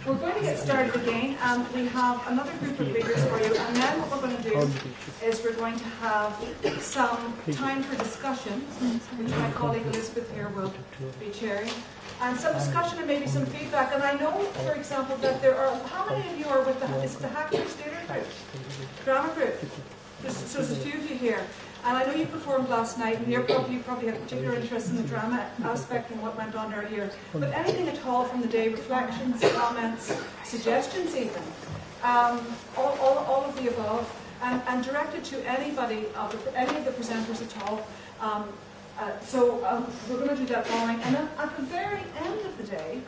We're going to get started again, and we have another group of readers for you, and then what we're going to do is we're going to have some time for discussion, which my colleague Elizabeth here will be chairing, and some discussion and maybe some feedback. And I know, for example, that there are, how many of you are with the Hackers Theatre Group, drama group? So there's a few of you here. And I know you performed last night, and you probably had particular interest in the drama aspect and what went on earlier. But anything at all from the day, reflections, comments, suggestions even, all of the above, and directed to anybody, any of the presenters at all. So we're going to do that following. And then at the very end of the day,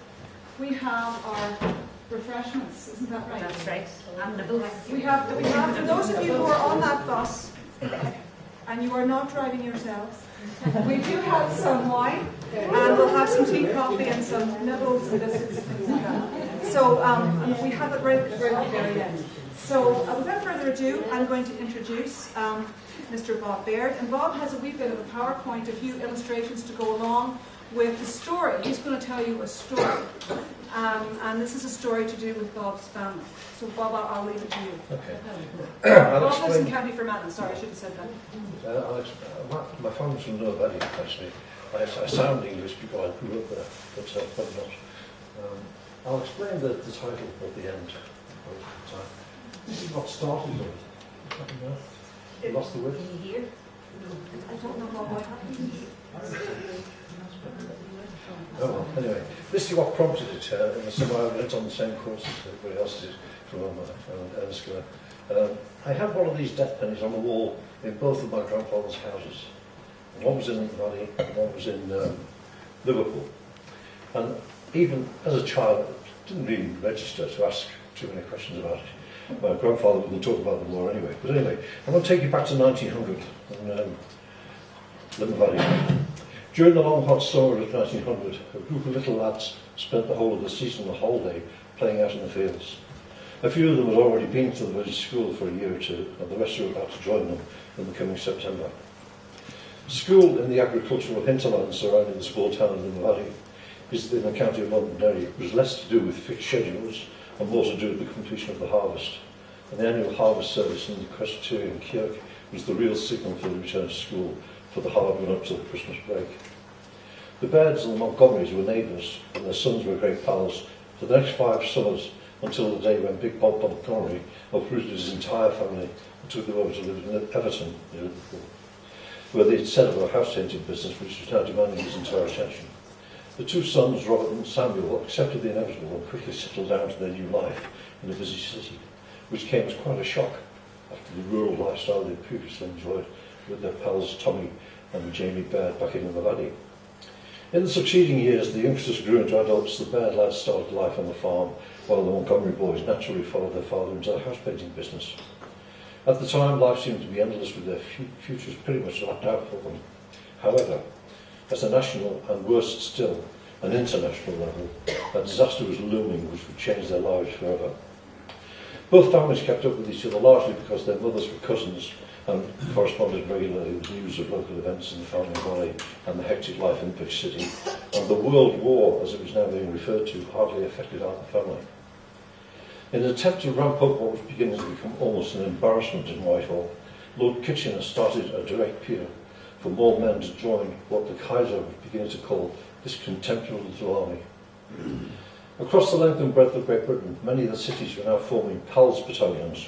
we have our refreshments. Isn't that right? That's right. And the booth. We have, for those of you who are on that bus, and you are not driving yourselves, we do have some wine, and we'll have some tea, coffee, and some nibbles and biscuits and things like that. So we have it right at the very end. So without further ado, I'm going to introduce Mr. Bob Baird. And Bob has a wee bit of a PowerPoint, a few illustrations to go along with the story. He's going to tell you a story. And this is a story to do with Bob's family. So Bob, I'll leave it to you. Okay. Bob lives in County Fermanagh. Sorry, I should have said that. My family's from North Valley, actually. I sound English because I grew up there, but probably not. I'll explain the title at the end. This is what started with. You lost the word? Can you hear? I don't know what happened. Oh, well, anyway, this is what prompted it. In the summer I went on the same course as everybody else did from Enniscorner. I had one of these death pennies on the wall in both of my grandfather's houses. One was in the valley and one was in Liverpool. And even as a child, I didn't really register to ask too many questions about it. My grandfather wouldn't talk about the war anyway. But anyway, I'm going to take you back to 1900 in Liverpool Valley. During the long hot summer of 1900, a group of little lads spent the whole of the season, the whole day, playing out in the fields. A few of them had already been to the village school for a year or two, and the rest were about to join them in the coming September. School in the agricultural hinterland surrounding the small town of the valley is in the county of Londonderry. It was less to do with fixed schedules and more to do with the completion of the harvest. And the annual harvest service in the Presbyterian Kirk was the real signal for the return to school for the hard run up to the Christmas break. The Bairds and the Montgomerys were neighbours, and their sons were great pals for the next 5 summers, until the day when Big Bob Montgomery uprooted his entire family and took them over to live in Everton, near Liverpool, where they had set up a house-painting business which was now demanding his entire attention. The 2 sons, Robert and Samuel, accepted the inevitable and quickly settled down to their new life in a busy city, which came as quite a shock after the rural lifestyle they previously enjoyed with their pals Tommy and Jamie Baird back in the valley. In the succeeding years, the youngsters grew into adults. The Baird lads started life on the farm, while the Montgomery boys naturally followed their father into the house-painting business. At the time, life seemed to be endless with their futures pretty much lapped out for them. However, at a national and worse still, an international level, a disaster was looming which would change their lives forever. Both families kept up with each other largely because their mothers were cousins and corresponded regularly with news of local events in the Farming Valley and the hectic life in the big city, and the World War, as it was now being referred to, hardly affected either family. In an attempt to ramp up what was beginning to become almost an embarrassment in Whitehall, Lord Kitchener started a direct appeal for more men to join what the Kaiser was beginning to call this contemptible little army. Across the length and breadth of Great Britain, many of the cities were now forming PALS battalions.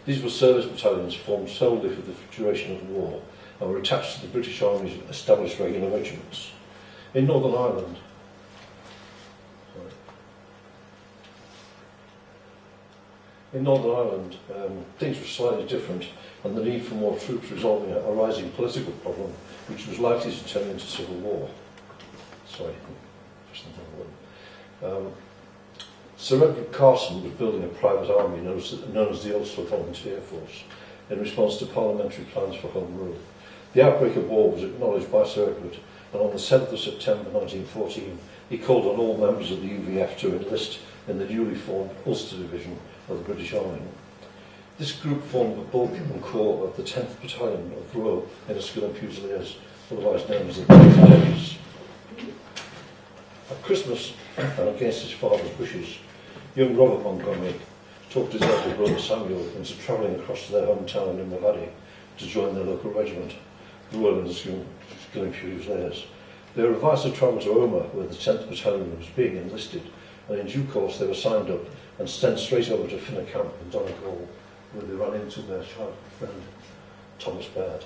These were service battalions formed solely for the duration of the war and were attached to the British Army's established regular regiments. In Northern Ireland, things were slightly different, and the need for more troops resolving a rising political problem, which was likely to turn into civil war. Sir Edward Carson was building a private army known as the Ulster Volunteer Force in response to parliamentary plans for Home Rule. The outbreak of war was acknowledged by Sir Edward, and on the 7th of September 1914 he called on all members of the UVF to enlist in the newly formed Ulster Division of the British Army. This group formed the bulk and core of the 10th Battalion of the Royal Enniskillen Fusiliers, otherwise known as the Days. At Christmas and against his father's wishes, young Robert Montgomery talked his elder brother Samuel into travelling across to their hometown in Mellon to join their local regiment, the Royal Engineering Fusiliers. They were advised to travel to Omagh, where the 10th Battalion was being enlisted, and in due course they were signed up and sent straight over to Finner Camp in Donegal, where they ran into their childhood friend, Thomas Baird.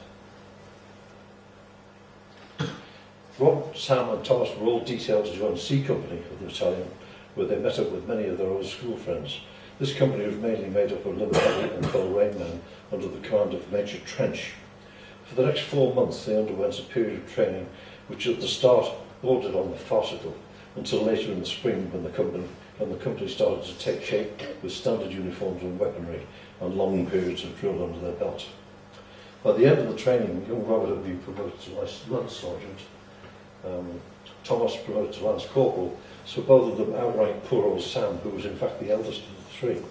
Rob, Sam and Thomas were all detailed to join C Company of the battalion, where they met up with many of their old school friends. This company was mainly made up of Liverpool and Coleraine men under the command of Major Trench. For the next 4 months they underwent a period of training which at the start bordered on the farcical, until later in the spring when the company started to take shape with standard uniforms and weaponry and long periods of drill under their belt. By the end of the training, young Robert had been promoted to Lance Sergeant, Thomas promoted to Lance Corporal, so both of them outranked poor old Sam, who was in fact the eldest of the three.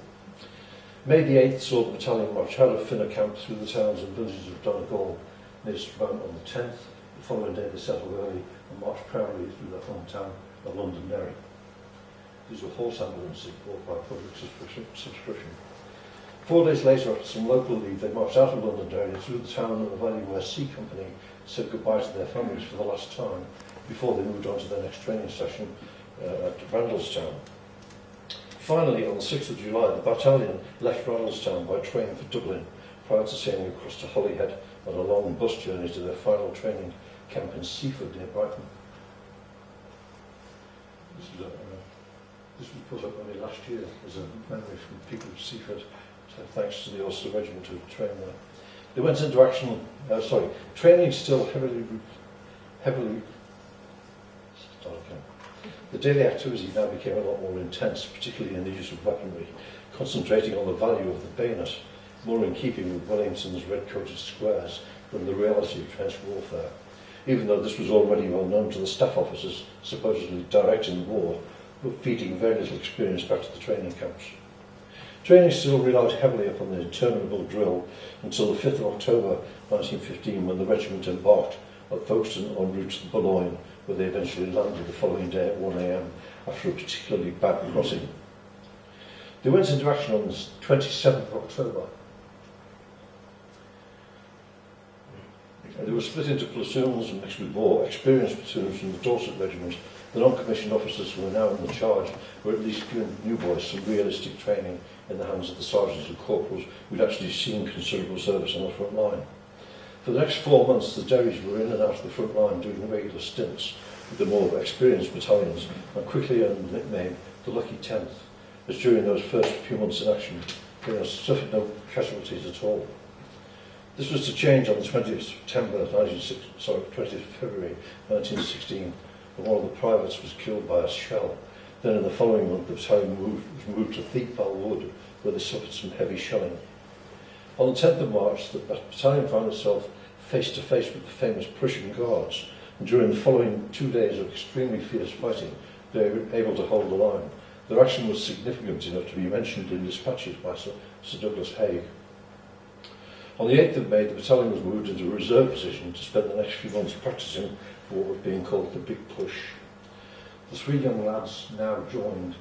May the 8th saw the battalion march out of Finner Camp through the towns and villages of Donegal near Strabane on the 10th. The following day they settled early and marched proudly through their hometown of Londonderry. These were horse ambulances bought by public subscription. 4 days later, after some local leave, they marched out of Londonderry through the town and the valley where C Company said goodbye to their families for the last time before they moved on to their next training session at Randallstown. Finally, on the 6th of July, the battalion left Randallstown by train for Dublin prior to sailing across to Holyhead on a long bus journey to their final training camp in Seaford near Brighton. This was put up only last year as a memory from people of Seaford, so thanks to the Ulster Regiment who trained there. They went into action, training still heavily. The daily activity now became a lot more intense, particularly in the use of weaponry, concentrating on the value of the bayonet, more in keeping with Wellington's red-coated squares than the reality of trench warfare, even though this was already well known to the staff officers supposedly directing the war, but feeding very little experience back to the training camps. Training still relied heavily upon the interminable drill until the 5th of October 1915, when the regiment embarked at Folkestone en route to Boulogne, where they eventually landed the following day at 1 a.m. after a particularly bad crossing. They went into action on the 27th of October. They were split into platoons and mixed with more experienced platoons from the Dorset Regiment. The non-commissioned officers who were now in the charge were at least giving new boys some realistic training in the hands of the sergeants and corporals who'd actually seen considerable service on the front line. For the next 4 months, the Derrys were in and out of the front line doing regular stints with the more experienced battalions, and quickly earned the nickname the Lucky 10th, as during those first few months in action, they suffered no casualties at all. This was to change on the 20th February 1916, when one of the privates was killed by a shell. Then in the following month, the battalion was moved to Thiepval Wood, where they suffered some heavy shelling. On the 10th of March, the battalion found itself face to face with the famous Prussian Guards, and during the following 2 days of extremely fierce fighting, they were able to hold the line. Their action was significant enough to be mentioned in dispatches by Sir Douglas Haig. On the 8th of May, the battalion was moved into a reserve position to spend the next few months practicing for what was being called the Big Push. The 3 young lads now joined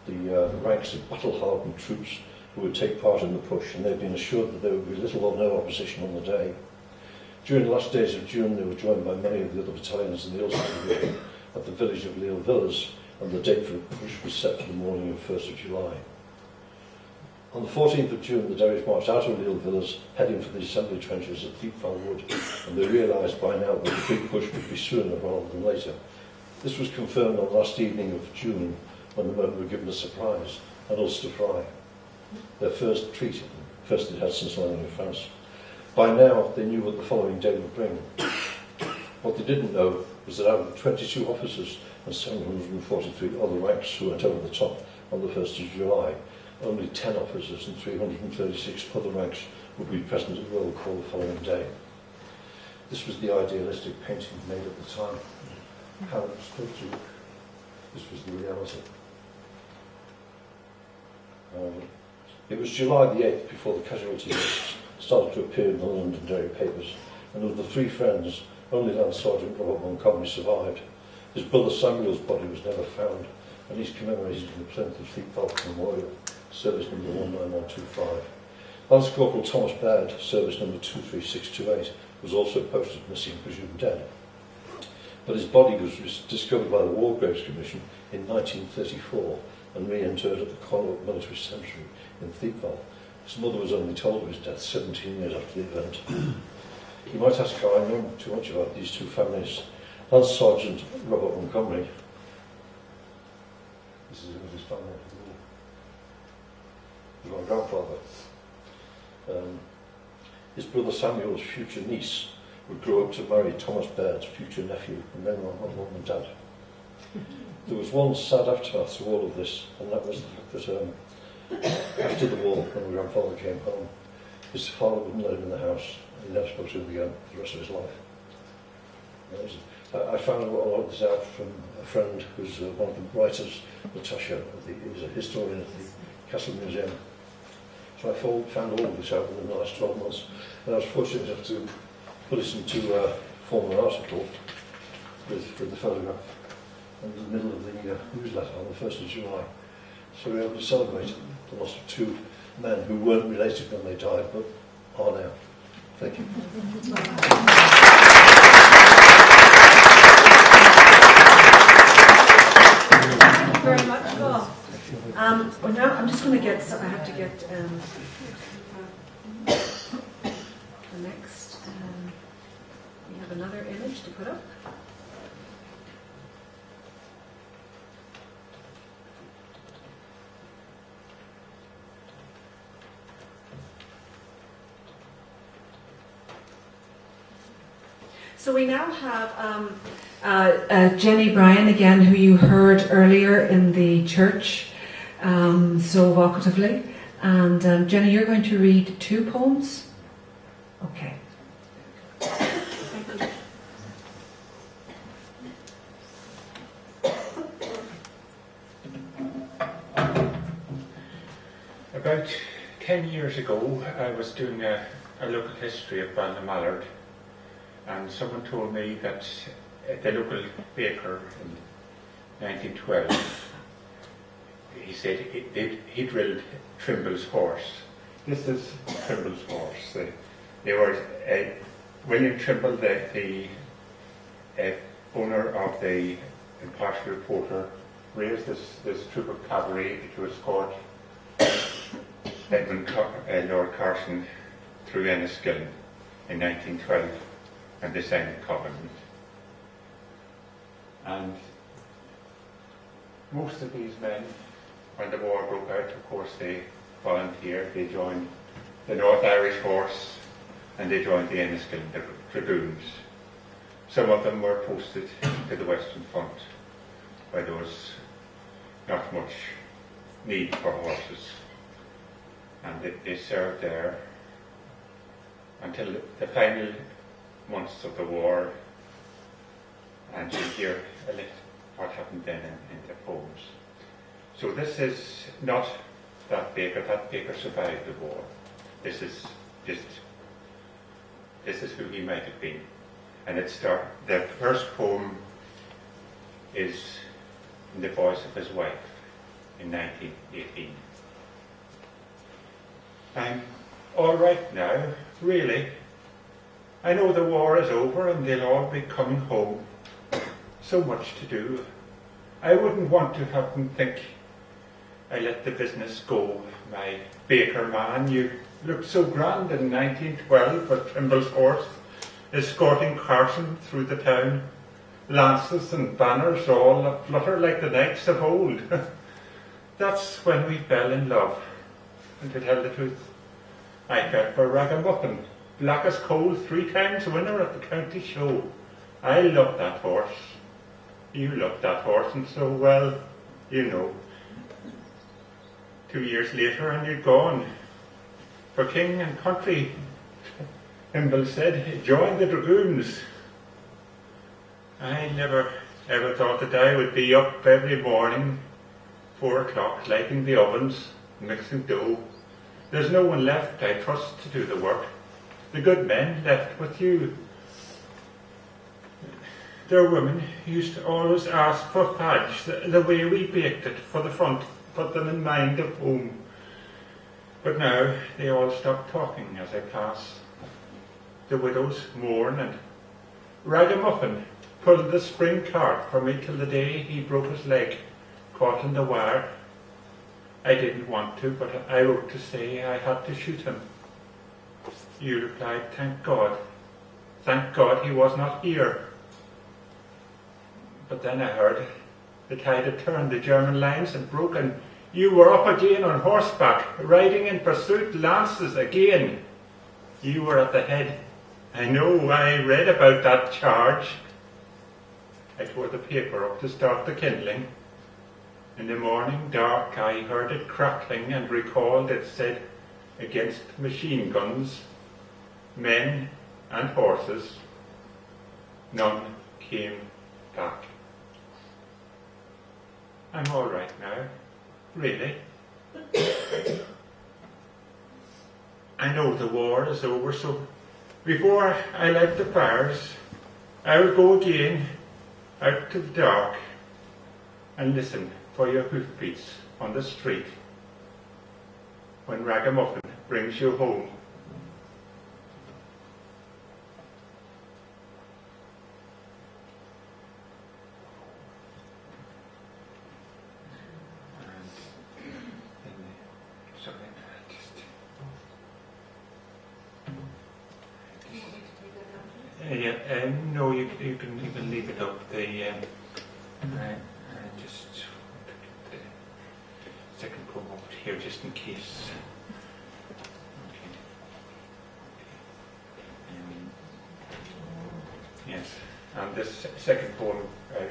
the ranks of battle-hardened troops who would take part in the push, and they'd been assured that there would be little or no opposition on the day. During the last days of June, they were joined by many of the other battalions in the Ulster Division at the village of Leal Villas, and the date for the push was set for the morning of 1st of July. On the 14th of June, the Derrys marched out of Leal Villas, heading for the assembly trenches at Thiepval Wood, and they realised by now that the big push would be sooner rather than later. This was confirmed on the last evening of June, when the men were given a surprise, an Ulster fry, their first treat, first it had since landing in France. By now, they knew what the following day would bring. What they didn't know was that out of 22 officers and 743 other ranks who went over the top on the 1st of July, only 10 officers and 336 other ranks would be present at roll call the following day. This was the idealistic painting made at the time. How it was supposed to look. This was the reality. It was July the 8th before the casualty lists started to appear in the Londonderry papers, and of the 3 friends, only Lance Sergeant Robert Montgomery survived. His brother Samuel's body was never found, and he's commemorated in the plinth of Fleet Falcon Memorial, service number 19125. Lance Corporal Thomas Baird, service number 23628, was also posted missing, presumed dead. But his body was discovered by the War Graves Commission in 1934 and re-interred at the Connaught Military Cemetery in Thiepval. His mother was only told of his death 17 years after the event. You might ask how I know too much about these two families. Lance Sergeant Robert Montgomery, this is his family, he was my grandfather. His brother Samuel's future niece would grow up to marry Thomas Baird's future nephew, and then my mum and dad. There was one sad aftermath to all of this, and that was the fact that after the war, when my grandfather came home, his father wouldn't let him in the house. He never spoke to him again for the rest of his life. I found a lot of this out from a friend who's one of the writers, Natasha, who's a historian at the Castle Museum. So I found all of this out within the last 12 months, and I was fortunate enough to put it into form of an article with the photograph in the middle of the newsletter on the 1st of July. So we were able to celebrate the loss of two men who weren't related when they died, but are now. Thank you. Thank you very much, Paul. Well, now I'm just going to get, I have to get the next, we have another image to put up. So we now have Jenny Bryan again, who you heard earlier in the church so evocatively. And Jenny, you're going to read two poems? Okay. Thank you. About 10 years ago, I was doing a local history of Ballymallard. And someone told me that the local baker in 1912, he said he drilled Trimble's horse. This is Trimble's horse. They were William Trimble, the owner of the Impartial Reporter, raised this troop of cavalry to escort Lord Carson through Enniskillen in 1912. And they signed the covenant. And most of these men, when the war broke out, of course, they volunteered. They joined the North Irish Horse, and they joined the Enniskillen Dragoons. Some of them were posted to the Western Front, where there was not much need for horses. And they served there until the final months of the war, and you hear a little what happened then in the poems. So this is not that baker survived the war. This is who he might have been. And the first poem is in the voice of his wife in 1918. I'm all right now, really. I know the war is over and they'll all be coming home. So much to do. I wouldn't want to have them think I let the business go. My baker man, you looked so grand in 1912 for Trimble's horse, escorting Carson through the town. Lances and banners all aflutter like the knights of old. That's when we fell in love. And to tell the truth, I felt for Ragamuffin. Black as coal, 3 times winner at the county show. I loved that horse. You loved that horse, and so, well, you know. 2 years later and you'd gone. For king and country, Trimble said, join the Dragoons. I never ever thought that I would be up every morning, 4 o'clock, lighting the ovens, mixing dough. There's no one left, I trust, to do the work. The good men left with you. their women used to always ask for fudge the way we baked it for the front, put them in mind of home. But now they all stop talking as I pass. The widows mourn, and Ragamuffin pulled the spring cart for me till the day he broke his leg, caught in the wire. I didn't want to, but I wrote to say I had to shoot him. You replied, thank God he was not here. But then I heard the tide had turned, the German lines had broken. You were up again on horseback, riding in pursuit, lances again. You were at the head. I know, I read about that charge. I tore the paper up to start the kindling. In the morning dark I heard it crackling and recalled it said, against machine guns, men and horses, none came back. I'm all right now, really. I know the war is over, so before I light the fires, I will go again out to the dark and listen for your hoofbeats on the street when Ragamuffin brings you home. No, you can leave it up. I just want to get the second poem over here just in case. Yes, and this second poem,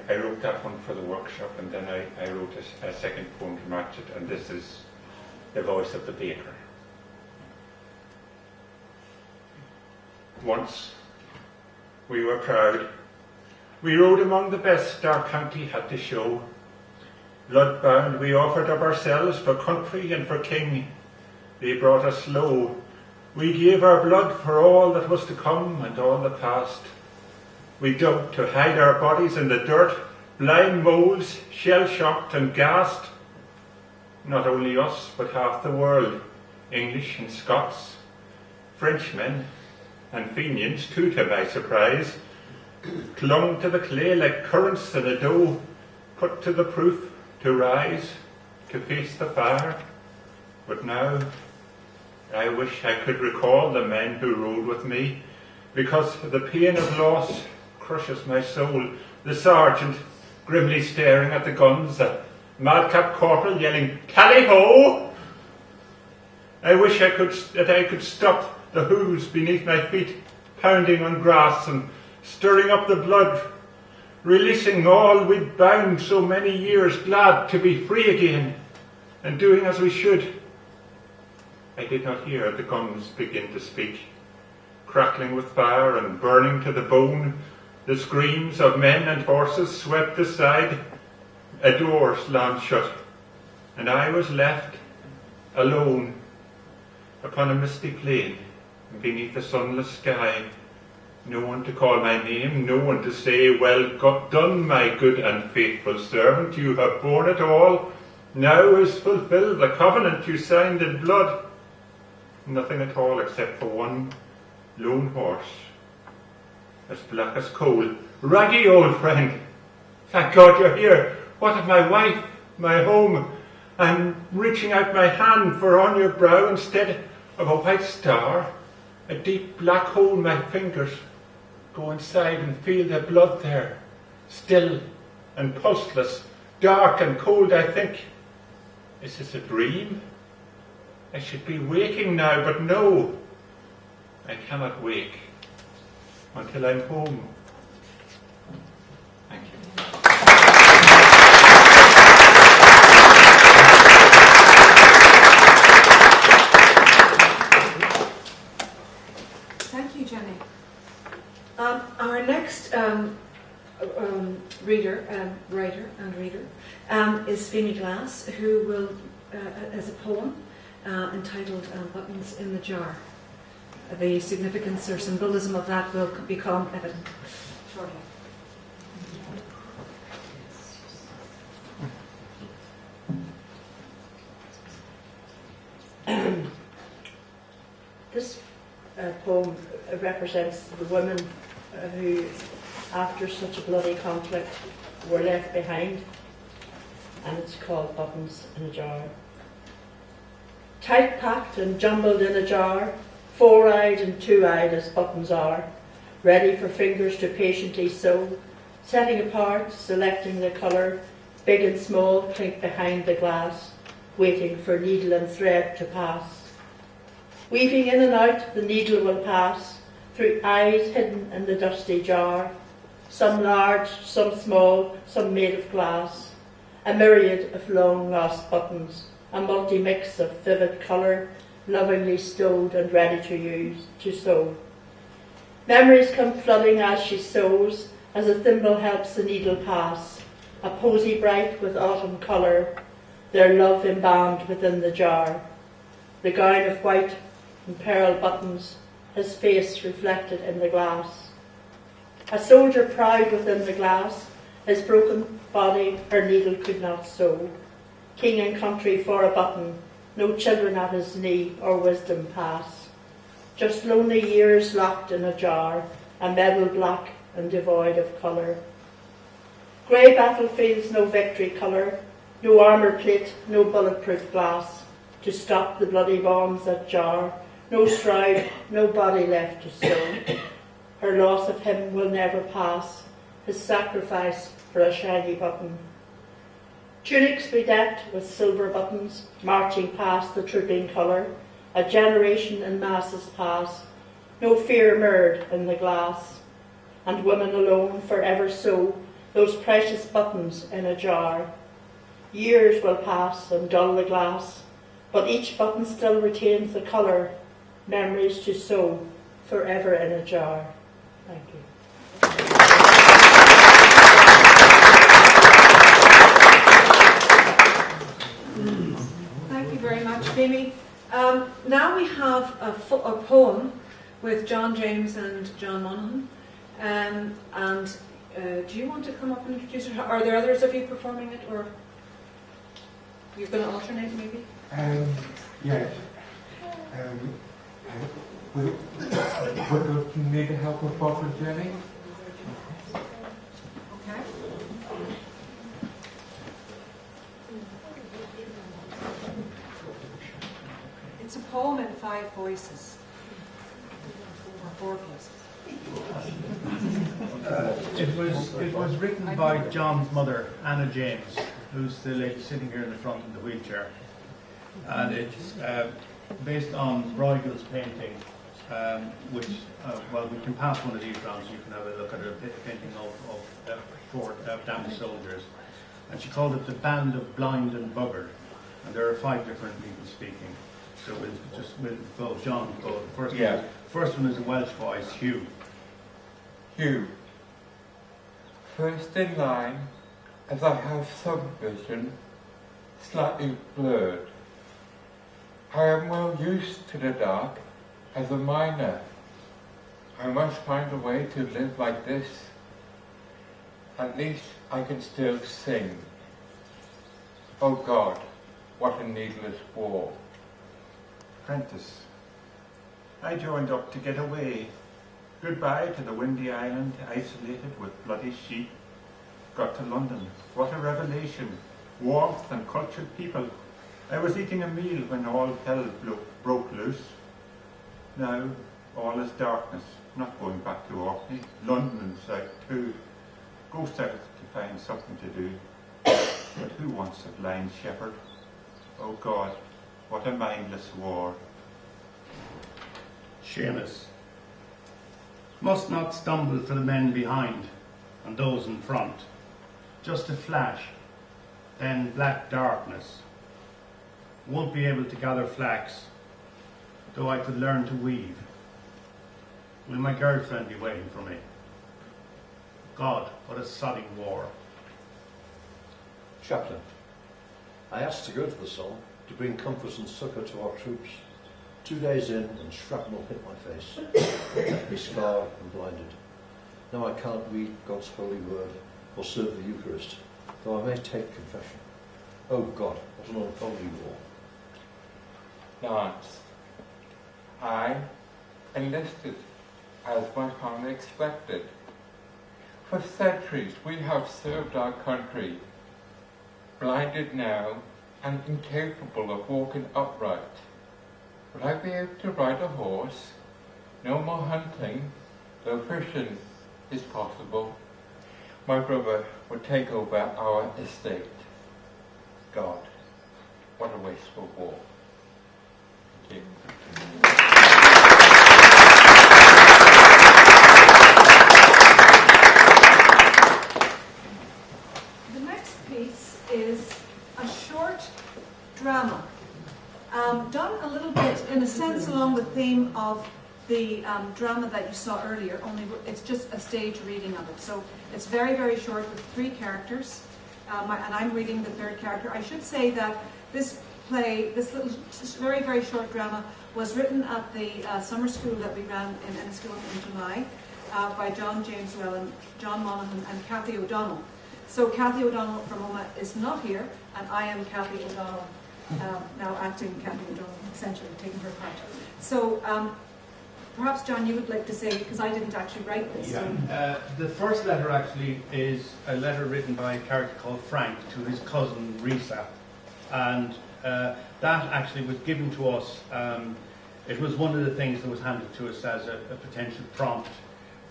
I wrote that one for the workshop, and then I wrote a second poem to match it, and this is the voice of the baker. Once we were proud. We rode among the best our county had to show. Blood-bound we offered up ourselves for country and for king. They brought us low. We gave our blood for all that was to come and all the past. We dug to hide our bodies in the dirt, blind moles, shell-shocked and gassed. Not only us, but half the world, English and Scots, Frenchmen, and Fenians too, to my surprise, clung to the clay like currants in a dough, put to the proof to rise, to face the fire. But now I wish I could recall the men who rode with me, because the pain of loss crushes my soul. The sergeant grimly staring at the guns, the madcap corporal yelling, "Tally-ho!" I wish I could stop the hooves beneath my feet, pounding on grass and stirring up the blood, releasing all we'd bound so many years, glad to be free again and doing as we should. I did not hear the guns begin to speak, crackling with fire and burning to the bone. The screams of men and horses swept aside, a door slammed shut, and I was left alone upon a misty plain beneath a sunless sky. No one to call my name, no one to say, "Well done, my good and faithful servant, you have borne it all. Now is fulfilled the covenant you signed in blood." Nothing at all except for one lone horse, as black as coal. "Raggy, old friend, thank God you're here. What of my wife, my home? I'm reaching out my hand, for on your brow, instead of a white star, a deep black hole. My fingers go inside and feel the blood there, still and pulseless, dark and cold. I think, is this a dream? I should be waking now, but no, I cannot wake until I'm home. Thank you. Thank you, Jenny. Our next writer and reader is Feeney Glass, who will, as a poem entitled "Buttons in the Jar." The significance or symbolism of that will become evident shortly. poem represents the women who, after such a bloody conflict, were left behind, and it's called Buttons in a Jar. Tight packed and jumbled in a jar, four-eyed and two-eyed as buttons are, ready for fingers to patiently sew, setting apart, selecting the colour, big and small clink behind the glass, waiting for needle and thread to pass. Weaving in and out, the needle will pass, through eyes hidden in the dusty jar, some large, some small, some made of glass, a myriad of long-lost buttons, a multi-mix of vivid colour, lovingly stowed and ready to use, to sew. Memories come flooding as she sews, as a thimble helps the needle pass, a posy bright with autumn colour, their love embalmed within the jar. The gown of white and pearl buttons, his face reflected in the glass. A soldier proud within the glass, his broken body her needle could not sew. King and country for a button, no children at his knee or wisdom pass. Just lonely years locked in a jar, a medal black and devoid of colour. Grey battlefields, no victory colour, no armour plate, no bulletproof glass, to stop the bloody bombs that jar, no shroud, no body left to sew. Her loss of him will never pass, his sacrifice for a shiny button. Tunics bedecked with silver buttons, marching past the trooping colour, a generation in masses pass, no fear mirrored in the glass, and women alone forever sew those precious buttons in a jar. Years will pass and dull the glass, but each button still retains the colour, memories to sew forever in a jar. Thank you. Thank you very much, Amy. Now we have a poem with John James and John Monaghan. Do you want to come up and introduce it? Are there others of you performing it, or you're going to alternate maybe? Yes. Would you need help with Bob and Jenny? Okay. It's a poem in 5 voices, or 4 voices. It was written by John's mother, Anna James, who's the lady sitting here in the front in the wheelchair, and it's based on Bruegel's painting, which well, we can pass one of these round so you can have a look at her painting of 4 damaged soldiers, and she called it The Band of Blind and Buggered, and there are 5 different people speaking. So we'll go John. Go first. Yeah. First one is a Welsh voice, Hugh. Hugh, first in line, as I have some vision, slightly blurred. I am well used to the dark as a miner. I must find a way to live like this. At least I can still sing. Oh God, what a needless war. Apprentice. I joined up to get away. Goodbye to the windy island, isolated with bloody sheep. Got to London. What a revelation. Warmth and cultured people. I was eating a meal when all hell broke loose. Now all is darkness. Not going back to Orkney. London south too. Go south to find something to do. But who wants a blind shepherd? Oh God, what a mindless war. Seamus. Must not stumble for the men behind and those in front. Just a flash, then black darkness. Won't be able to gather flax, though I could learn to weave. Will my girlfriend be waiting for me? God, what a sodding war. Chaplain, I asked to go to the Somme to bring comfort and succour to our troops. 2 days in and shrapnel hit my face, left me scarred and blinded. Now I can't read God's holy word or serve the Eucharist, though I may take confession. Oh God, what an ungodly war. Lance, I, enlisted as my family expected. For centuries we have served our country, blinded now and incapable of walking upright. Will I be able to ride a horse? No more hunting, though fishing is possible. My brother will take over our estate. God, what a wasteful war. Thank you. The next piece is a short drama, done a little bit, in a sense, along the theme of the drama that you saw earlier, only it's just a stage reading of it. So it's very, very short with 3 characters, and I'm reading the 3rd character. I should say that this play, this little, very, very short drama, was written at the summer school that we ran in Enniskillen in July by John James Mellon, John Monaghan and Cathy O'Donnell. So Cathy O'Donnell from Omagh is not here, and I am Cathy O'Donnell, now acting Cathy O'Donnell, essentially taking her part. So perhaps, John, you would like to say, because I didn't actually write this. Yeah. The first letter actually is a letter written by a character called Frank to his cousin Risa, and that actually was given to us. It was one of the things that was handed to us as a potential prompt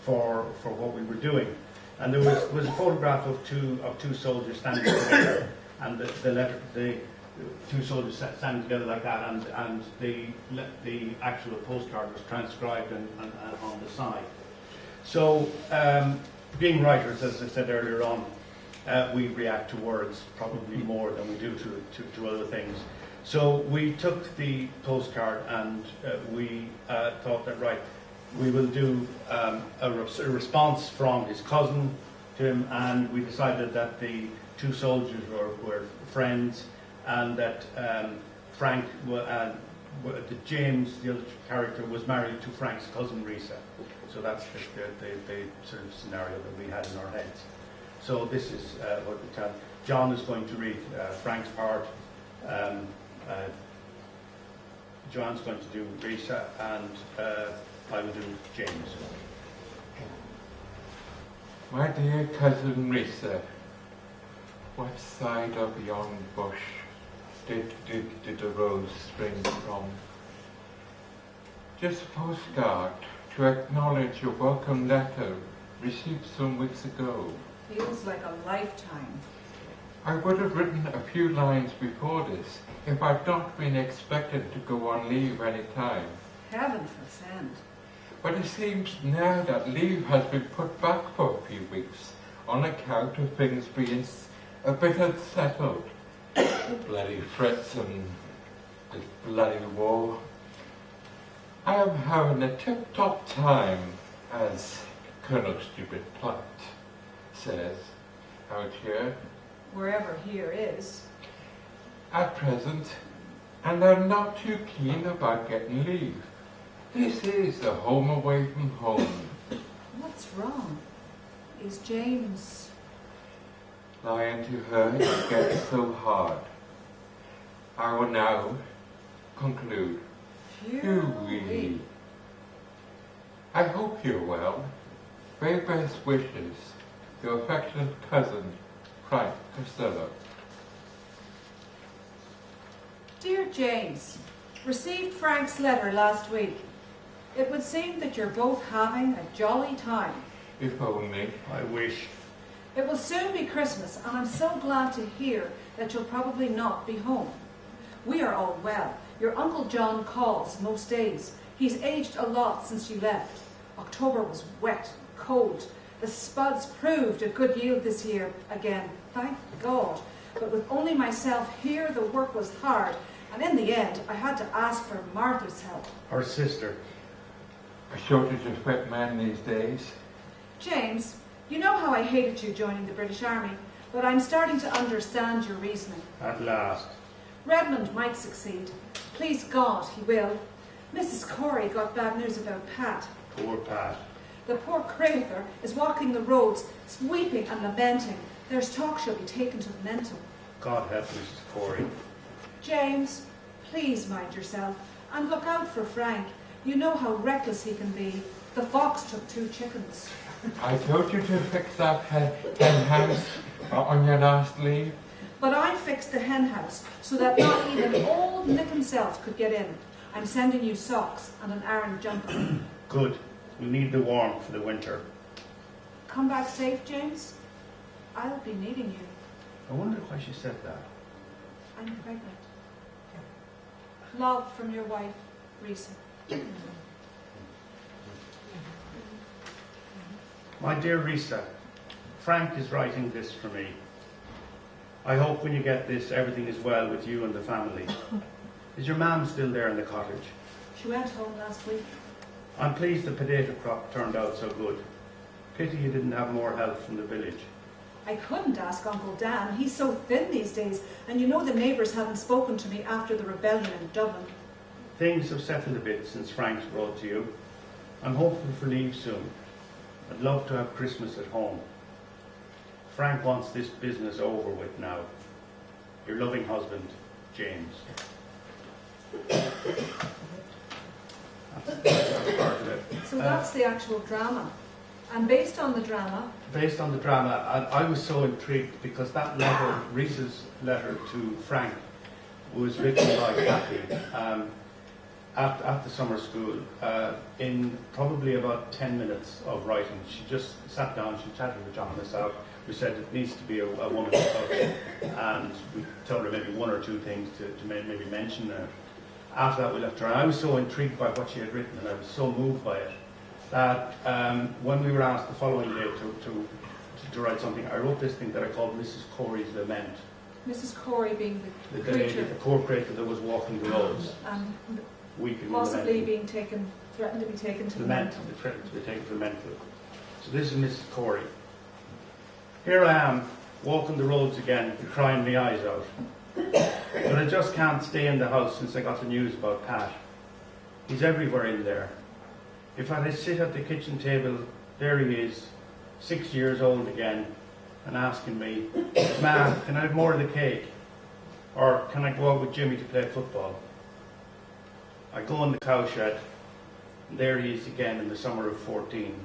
for what we were doing. And there was a photograph of two soldiers standing together, and the 2 soldiers standing together like that, and the actual postcard was transcribed and on the side. So, being writers, as I said earlier on, we react to words probably more than we do to other things. So we took the postcard and we thought that, right, we will do a response from his cousin to him, and we decided that the 2 soldiers were friends, and that Frank, James, the other character, was married to Frank's cousin Risa. So that's the sort of scenario that we had in our heads. So this is what we tell. John is going to read Frank's part. Joanne's going to do Risa, and I will do James. My dear cousin Risa, what side of yon bush did the rose spring from? Just a postcard to acknowledge your welcome letter received some weeks ago. Feels like a lifetime. I would have written a few lines before this if I'd not been expected to go on leave any time. Heaven forfend. But it seems now that leave has been put back for a few weeks on account of things being a bit unsettled. Bloody Fritz and this bloody war. I am having a tip-top time, as Colonel Stupid Platt says out here. Wherever here is. At present, and I'm not too keen about getting leave. This is the home away from home. What's wrong? Is James... Lying to her gets so hard. I will now conclude. Phew. I hope you're well. Very best wishes, your affectionate cousin, Frank Costello. Dear James, received Frank's letter last week. It would seem that you're both having a jolly time. If only. I wish. It will soon be Christmas, and I'm so glad to hear that you'll probably not be home. We are all well. Your Uncle John calls most days. He's aged a lot since you left. October was wet, cold. The spuds proved a good yield this year again, thank God. But with only myself here, the work was hard, and in the end, I had to ask for Martha's help. Our sister. A shortage of fit men these days. James, you know how I hated you joining the British Army, but I'm starting to understand your reasoning. At last. Redmond might succeed. Please God, he will. Mrs. Corey got bad news about Pat. Poor Pat. The poor creature is walking the roads, weeping and lamenting. There's talk she'll be taken to the mental. God help Mrs. Corey. James, please mind yourself and look out for Frank. You know how reckless he can be. The fox took 2 chickens. I told you to fix that hen house on your last leave. But I fixed the hen house so that not even old Nick himself could get in. I'm sending you socks and an Aran jumper. Good. We need the warmth for the winter. Come back safe, James. I'll be needing you. I wonder why she said that. I'm pregnant. Love from your wife, Risa. My dear Risa, Frank is writing this for me. I hope when you get this, everything is well with you and the family. Is your mum still there in the cottage? She went home last week. I'm pleased the potato crop turned out so good. Pity you didn't have more help from the village. I couldn't ask Uncle Dan. He's so thin these days, and you know the neighbours haven't spoken to me after the rebellion in Dublin. Things have settled a bit since Frank's brought to you. I'm hopeful for leave soon. I'd love to have Christmas at home. Frank wants this business over with now. Your loving husband, James. That's part of it. So that's the actual drama. And based on the drama... Based on the drama, I was so intrigued because that letter, Risa's letter to Frank, was written by Kathy at the summer school in probably about 10 minutes of writing. She just sat down, she chatted with John and myself. We said it needs to be a wonderful book, and we told her maybe 1 or 2 things to maybe mention. After that we left her, and I was so intrigued by what she had written, and I was so moved by it, that when we were asked the following day to write something, I wrote this thing that I called Mrs. Corey's Lament. Mrs. Corey being the creature. The poor creature that was walking the roads, weeping, possibly being threatened to be taken to the mental. Threatened to be taken to the mental. So this is Mrs. Corey. Here I am, walking the roads again, crying my eyes out. But I just can't stay in the house since I got the news about Pat. He's everywhere in there. If I sit at the kitchen table, there he is, 6 years old again, and asking me, Ma, can I have more of the cake? Or can I go out with Jimmy to play football? I go in the cowshed, and there he is again in the summer of 14.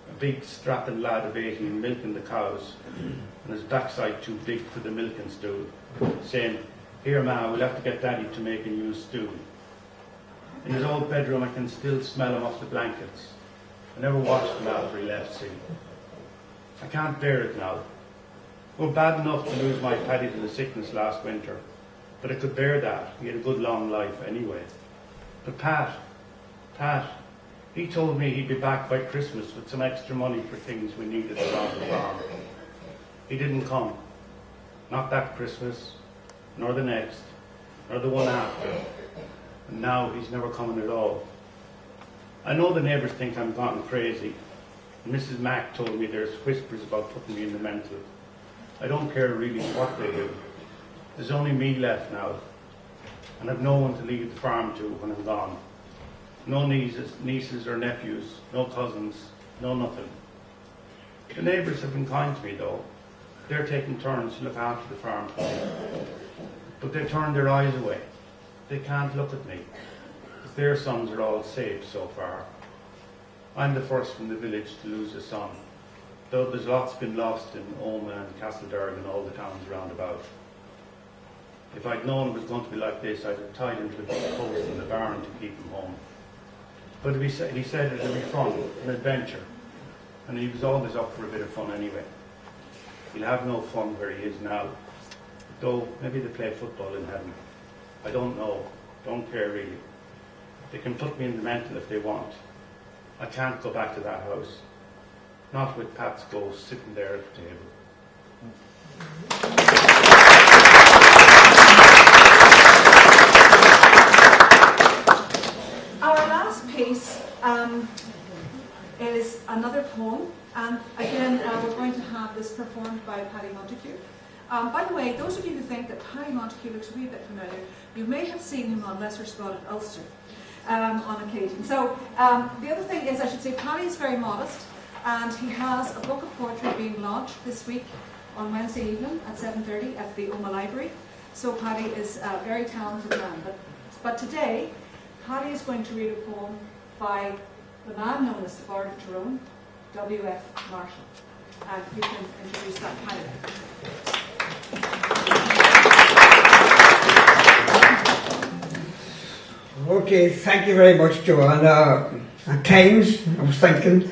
A big strapping lad of 18 milking the cows, and his backside too big for the milking stool, saying, Here, Ma, we'll have to get Daddy to make a new stew. In his old bedroom, I can still smell him off the blankets. I never watched him after he left, see. I can't bear it now. It was bad enough to lose my Paddy to the sickness last winter, but I could bear that. He had a good long life anyway. But Pat, he told me he'd be back by Christmas with some extra money for things we needed around the farm. He didn't come. Not that Christmas, nor the next, nor the one after. And now he's never coming at all. I know the neighbours think I'm gone crazy. And Mrs. Mack told me there's whispers about putting me in the mental. I don't care really what they do. There's only me left now. And I've no one to leave the farm to when I'm gone. No nieces or nephews, no cousins, no nothing. The neighbours have been kind to me though. They're taking turns to look after the farm for me. But they turn their eyes away. They can't look at me. Because their sons are all safe so far. I'm the first from the village to lose a son. Though there's lots been lost in Omagh and Castledarg and all the towns round about. If I'd known it was going to be like this, I'd have tied him to a big post in the barn to keep him home. But he said it'd be fun, an adventure. And he was always up for a bit of fun anyway. He'll have no fun where he is now. Though maybe they play football in heaven. I don't know. Don't care really. They can put me in the mental if they want. I can't go back to that house. Not with Pat's ghost sitting there at the table. Our last piece is another poem, and again we're going to have this performed by Paddy Montague. By the way, those of you who think that Paddy Montague looks a wee bit familiar, you may have seen him on Lesser Spotted Ulster on occasion. So the other thing is, I should say, Paddy is very modest, and he has a book of poetry being launched this week on Wednesday evening at 7:30 at the Omagh Library. So Paddy is a very talented man. But today, Paddy is going to read a poem by the man known as the Bard of Tyrone, W.F. Marshall. And you can introduce that Paddy. Okay, thank you very much, Joanna. At times, I was thinking,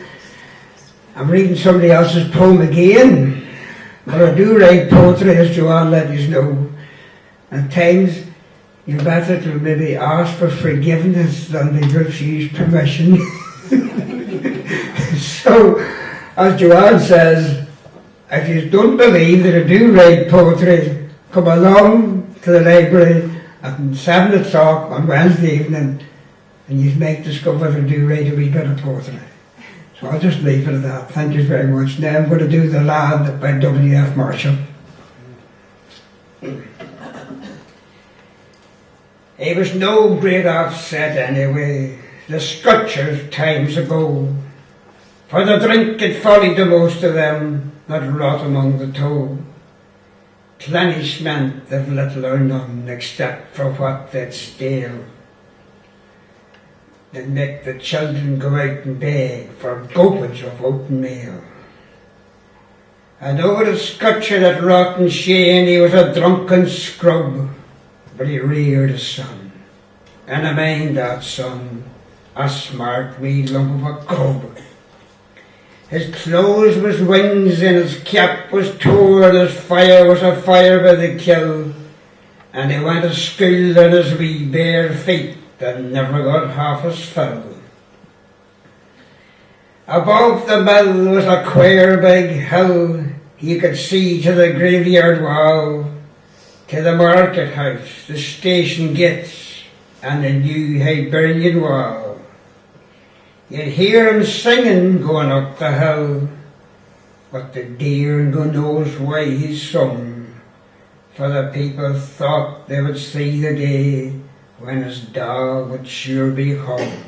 I'm reading somebody else's poem again, but I do write poetry, as Joanne let you know. At times, you're better to maybe ask for forgiveness than to refuse permission. So, as Joanne says, if you don't believe that I do write poetry, come along to the library at 7 o'clock on Wednesday evening, and you may discover that I do write a wee bit of poetry. So I'll just leave it at that. Thank you very much. Now I'm going to do The Lad by W.F. Marshall. He was no great offset anyway, the Scotchers times ago, for the drink had follied the most of them that rot among the toe. Plenishment they've little or none, except for what they'd steal. They'd make the children go out and beg for gopage of oaten meal. And over the Scotcher that rotten Shane, he was a drunken scrub, but he reared a son, and I mind that son, a smart wee lump of a cub. His clothes was wings and his cap was tore, and his fire was a fire by the kill, and he went to school on his wee bare feet and never got half his fill. Above the mill was a queer big hill, you could see to the graveyard wall, to the market house, the station gates, and the new Hibernian wall. You'd hear him singing going up the hill, but the dear God knows why he sung, for the people thought they would see the day when his dog would sure be hung.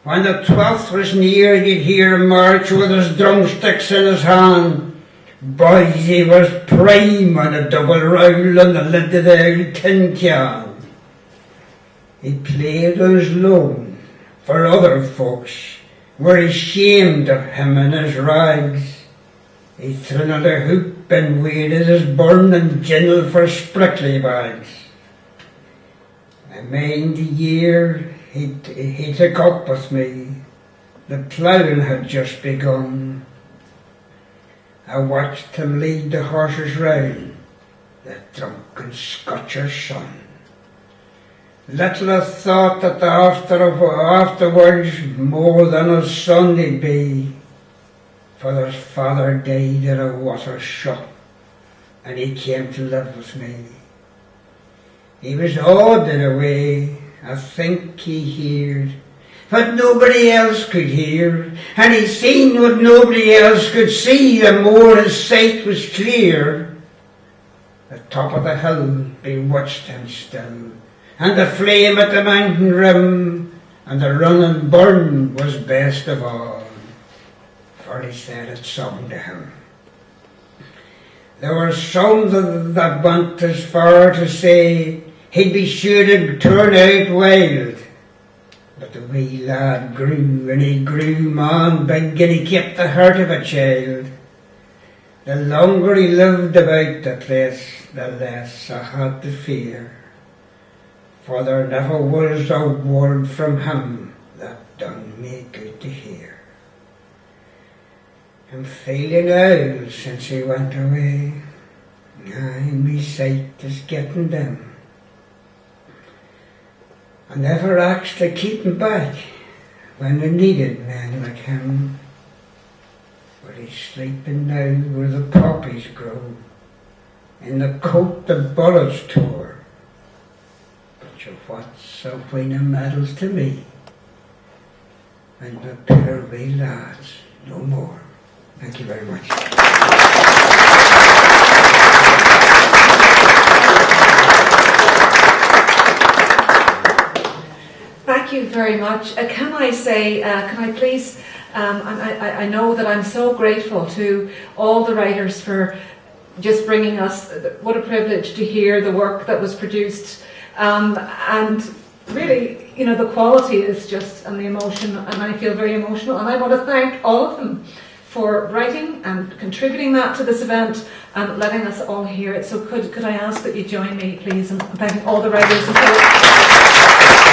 When the 12th was near, you'd hear him march with his drumsticks in his hand. Boys, he was prime on a double rowl on the lid of the old tin can. He played on his loan, for other folks were ashamed of him and his rags. He thrinned a hoop and waded his burning ginnel for sprickly bags. I mind the year he took up with me, the ploughing had just begun. I watched him lead the horses round, the drunken Scotcher's son. Little I thought that afterwards more than a son he'd be, for his father died at a water shop, and he came to live with me. He was odd in a way, I think he heard what nobody else could hear, and he seen what nobody else could see, the more his sight was clear. The top of the hill bewitched him still, and the flame at the mountain rim, and the running burn was best of all, for he said it sung to him. There were some that went as far to say he'd be sure to turn out wild, but the wee lad grew, and he grew man big, and he kept the heart of a child. The longer he lived about the place, the less I had to fear, for there never was a word from him that done me good to hear. I'm feeling old since he went away, aye, me sight is getting dim. I never asked to keep him back when they needed men like him, but he's sleeping now where the poppies grow, in the coat the bullets tore. What's a wheen of medals to me, and the poor wee lads no more. Thank you very much. Thank you very much. Can I say, can I please, I know that I'm so grateful to all the writers for just bringing us, what a privilege to hear the work that was produced. And really, you know, the quality is just, and the emotion, and I feel very emotional, and I want to thank all of them for writing and contributing that to this event and letting us all hear it. So could I ask that you join me, please, in thanking all the writers and poets.